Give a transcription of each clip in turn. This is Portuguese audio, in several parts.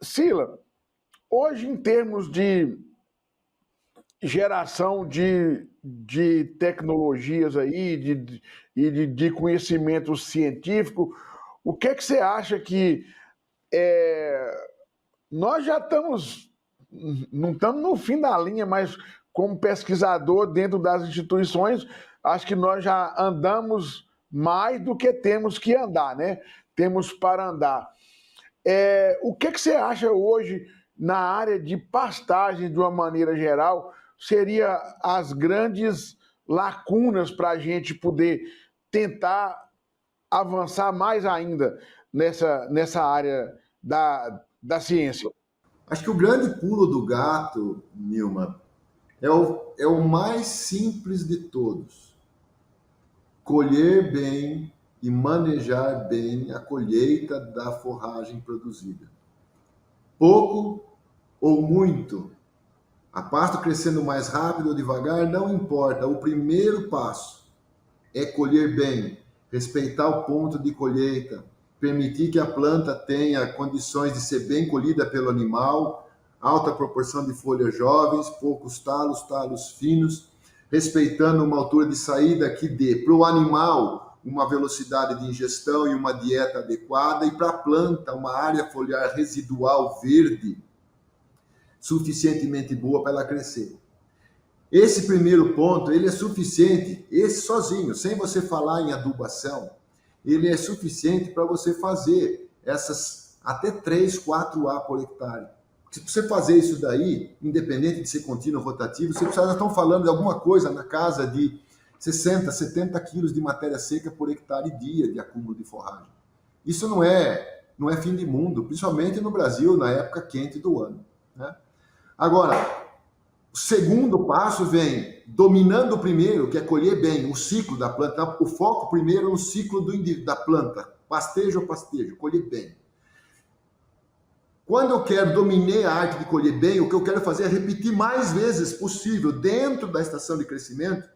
Sila, hoje em termos de geração de tecnologias aí de conhecimento científico, o que é que você acha que nós já estamos, não estamos no fim da linha, mas como pesquisador dentro das instituições, acho que nós já andamos mais do que temos que andar, né? Temos para andar. O que você acha hoje na área de pastagem, de uma maneira geral, seria as grandes lacunas para a gente poder tentar avançar mais ainda nessa área da ciência? Acho que o grande pulo do gato, Nilma, é o mais simples de todos. Colher bem e manejar bem a colheita da forragem produzida. Pouco ou muito, a pasto crescendo mais rápido ou devagar, não importa. O primeiro passo é colher bem, respeitar o ponto de colheita, permitir que a planta tenha condições de ser bem colhida pelo animal, alta proporção de folhas jovens, poucos talos finos, respeitando uma altura de saída que dê para o animal uma velocidade de ingestão e uma dieta adequada, e para a planta uma área foliar residual verde suficientemente boa para ela crescer. Esse primeiro ponto, ele é suficiente, esse sozinho, sem você falar em adubação, ele é suficiente para você fazer essas até 3, 4A por hectare. Se você fazer isso daí, independente de ser contínuo ou rotativo, você já estão falando de alguma coisa na casa de 60, 70 quilos de matéria seca por hectare dia de acúmulo de forragem. Isso não é fim de mundo, principalmente no Brasil, na época quente do ano, né? Agora, o segundo passo vem dominando o primeiro, que é colher bem o ciclo da planta. O foco primeiro no ciclo da planta, pastejo a pastejo, colher bem. Quando eu quero dominar a arte de colher bem, o que eu quero fazer é repetir mais vezes possível, dentro da estação de crescimento,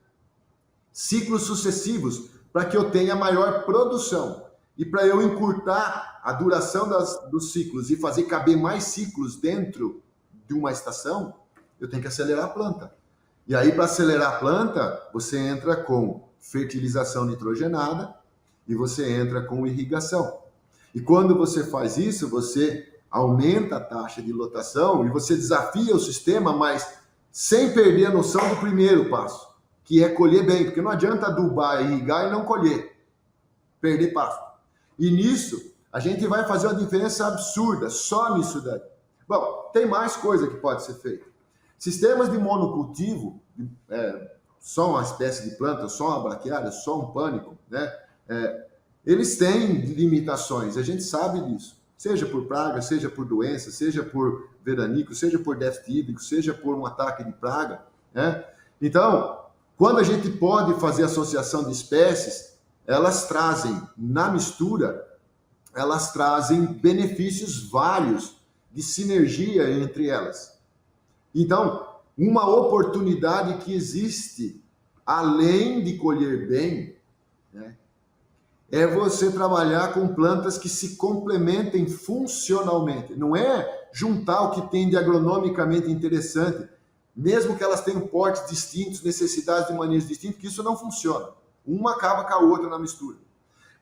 ciclos sucessivos, para que eu tenha maior produção. E para eu encurtar a duração dos ciclos e fazer caber mais ciclos dentro de uma estação, eu tenho que acelerar a planta. E aí, para acelerar a planta, você entra com fertilização nitrogenada e você entra com irrigação. E quando você faz isso, você aumenta a taxa de lotação e você desafia o sistema, mas sem perder a noção do primeiro passo, que é colher bem, porque não adianta adubar, irrigar e não colher, perder pasto. E nisso, a gente vai fazer uma diferença absurda, só nisso daí. Bom, tem mais coisa que pode ser feita. Sistemas de monocultivo, só uma espécie de planta, só uma braquiária, só um pânico, né? Eles têm limitações, a gente sabe disso. Seja por praga, seja por doença, seja por veranico, seja por déficit hídrico, seja por um ataque de praga, né? Então, quando a gente pode fazer associação de espécies, elas trazem, na mistura, elas trazem benefícios vários de sinergia entre elas. Então, uma oportunidade que existe, além de colher bem, né, é você trabalhar com plantas que se complementem funcionalmente. Não é juntar o que tem de agronomicamente interessante, mesmo que elas tenham portes distintos, necessidades de manejo distinto, que isso não funciona. Uma acaba com a outra na mistura.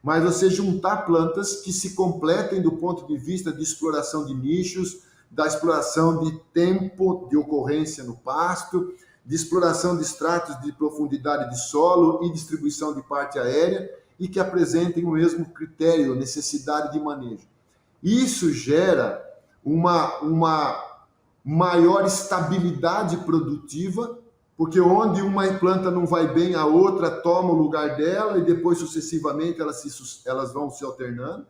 Mas você juntar plantas que se completem do ponto de vista de exploração de nichos, da exploração de tempo de ocorrência no pasto, de exploração de estratos de profundidade de solo e distribuição de parte aérea, e que apresentem o mesmo critério, necessidade de manejo. Isso gera uma maior estabilidade produtiva, porque onde uma planta não vai bem, a outra toma o lugar dela e depois sucessivamente elas vão se alternando.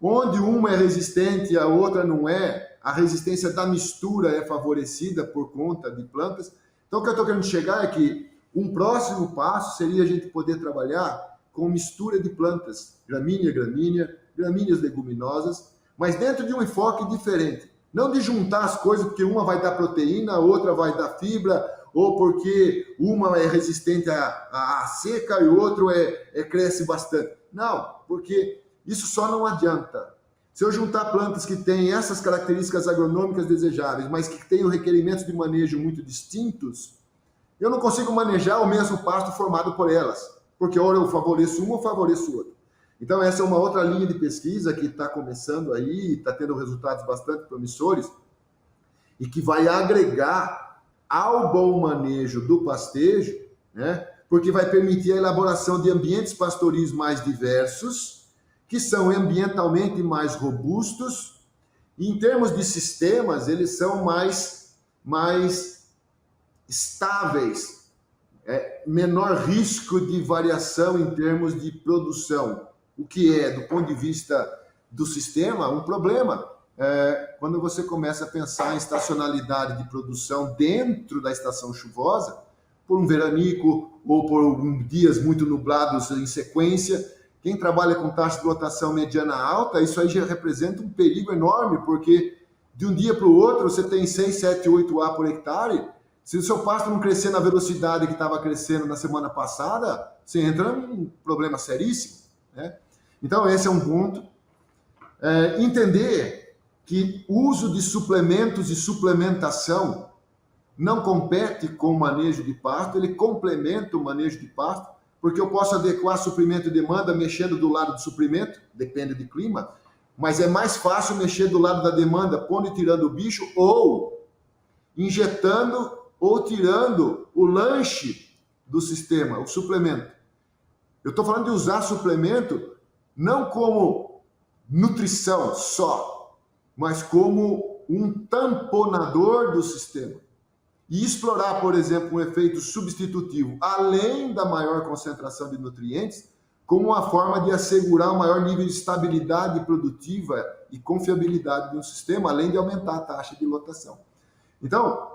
Onde uma é resistente e a outra não é, a resistência da mistura é favorecida por conta de plantas. Então, o que eu estou querendo chegar é que um próximo passo seria a gente poder trabalhar com mistura de plantas, gramíneas leguminosas, mas dentro de um enfoque diferente. Não de juntar as coisas, porque uma vai dar proteína, a outra vai dar fibra, ou porque uma é resistente à seca e o outro cresce bastante. Não, porque isso só não adianta. Se eu juntar plantas que têm essas características agronômicas desejáveis, mas que têm requerimentos de manejo muito distintos, eu não consigo manejar o mesmo pasto formado por elas, porque ou eu favoreço um ou favoreço o outro. Então, essa é uma outra linha de pesquisa que está começando aí, está tendo resultados bastante promissores, e que vai agregar ao bom manejo do pastejo, né? Porque vai permitir a elaboração de ambientes pastoris mais diversos, que são ambientalmente mais robustos, e em termos de sistemas, eles são mais estáveis, menor risco de variação em termos de produção, o que é, do ponto de vista do sistema, um problema. Quando você começa a pensar em estacionalidade de produção dentro da estação chuvosa, por um veranico ou por dias muito nublados em sequência, quem trabalha com taxa de lotação mediana alta, isso aí já representa um perigo enorme, porque de um dia para o outro você tem 6, 7, 8 A por hectare. Se o seu pasto não crescer na velocidade que estava crescendo na semana passada, você entra num problema seríssimo, né? Então, esse é um ponto. Entender que o uso de suplementos e suplementação não compete com o manejo de pasto, ele complementa o manejo de pasto, porque eu posso adequar suprimento e demanda mexendo do lado do suprimento, depende do clima, mas é mais fácil mexer do lado da demanda, pondo e tirando o bicho, ou injetando ou tirando o lanche do sistema, o suplemento. Eu estou falando de usar suplemento não como nutrição só, mas como um tamponador do sistema. E explorar, por exemplo, um efeito substitutivo, além da maior concentração de nutrientes, como uma forma de assegurar um maior nível de estabilidade produtiva e confiabilidade de um sistema, além de aumentar a taxa de lotação. Então,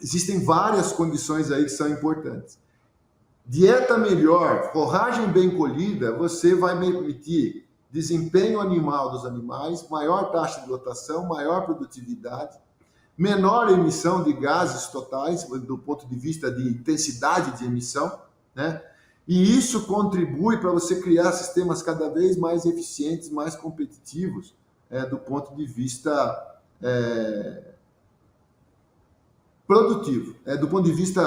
existem várias condições aí que são importantes. Dieta melhor, forragem bem colhida, você vai permitir desempenho animal dos animais, maior taxa de lotação, maior produtividade, menor emissão de gases totais, do ponto de vista de intensidade de emissão, né? E isso contribui para você criar sistemas cada vez mais eficientes, mais competitivos, do ponto de vista produtivo, do ponto de vista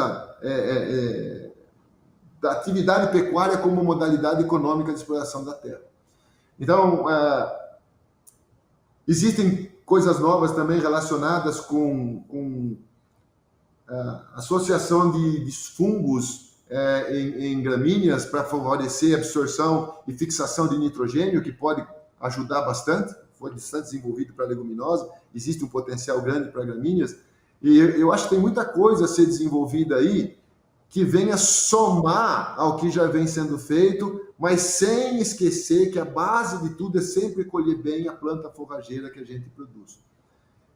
da atividade pecuária como modalidade econômica de exploração da terra. Então, existem coisas novas também relacionadas com associação de fungos em gramíneas para favorecer a absorção e fixação de nitrogênio, que pode ajudar bastante, foi bastante desenvolvido para a leguminosa, existe um potencial grande para gramíneas, e eu acho que tem muita coisa a ser desenvolvida aí que venha somar ao que já vem sendo feito, mas sem esquecer que a base de tudo é sempre colher bem a planta forrageira que a gente produz.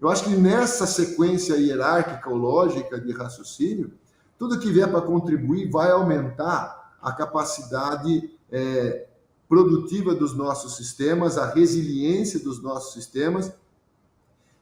Eu acho que nessa sequência hierárquica ou lógica de raciocínio, tudo que vier para contribuir vai aumentar a capacidade produtiva dos nossos sistemas, a resiliência dos nossos sistemas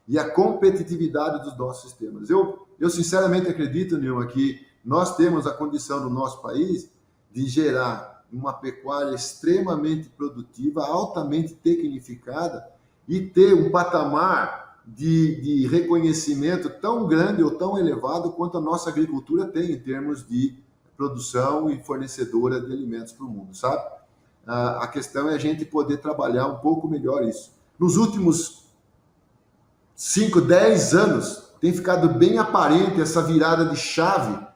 e a competitividade dos nossos sistemas. Eu sinceramente acredito, Nilma, que nós temos a condição no nosso país de gerar uma pecuária extremamente produtiva, altamente tecnificada e ter um patamar de reconhecimento tão grande ou tão elevado quanto a nossa agricultura tem em termos de produção e fornecedora de alimentos para o mundo, sabe? A questão é a gente poder trabalhar um pouco melhor isso. Nos últimos 5, 10 anos, tem ficado bem aparente essa virada de chave,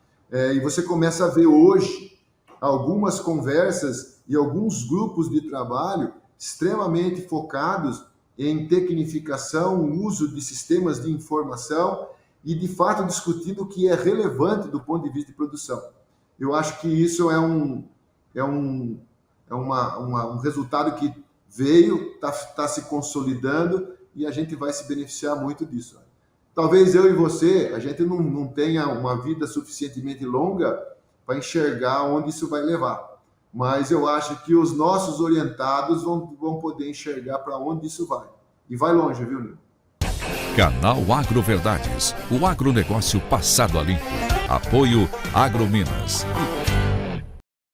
e você começa a ver hoje algumas conversas e alguns grupos de trabalho extremamente focados em tecnificação, uso de sistemas de informação e, de fato, discutindo o que é relevante do ponto de vista de produção. Eu acho que isso é um resultado que veio, está se consolidando e a gente vai se beneficiar muito disso. Talvez eu e você, a gente não tenha uma vida suficientemente longa para enxergar onde isso vai levar. Mas eu acho que os nossos orientados vão poder enxergar para onde isso vai. E vai longe, viu, Nil? Canal AgroVerdades, o agronegócio passado a limpo. Apoio AgroMinas.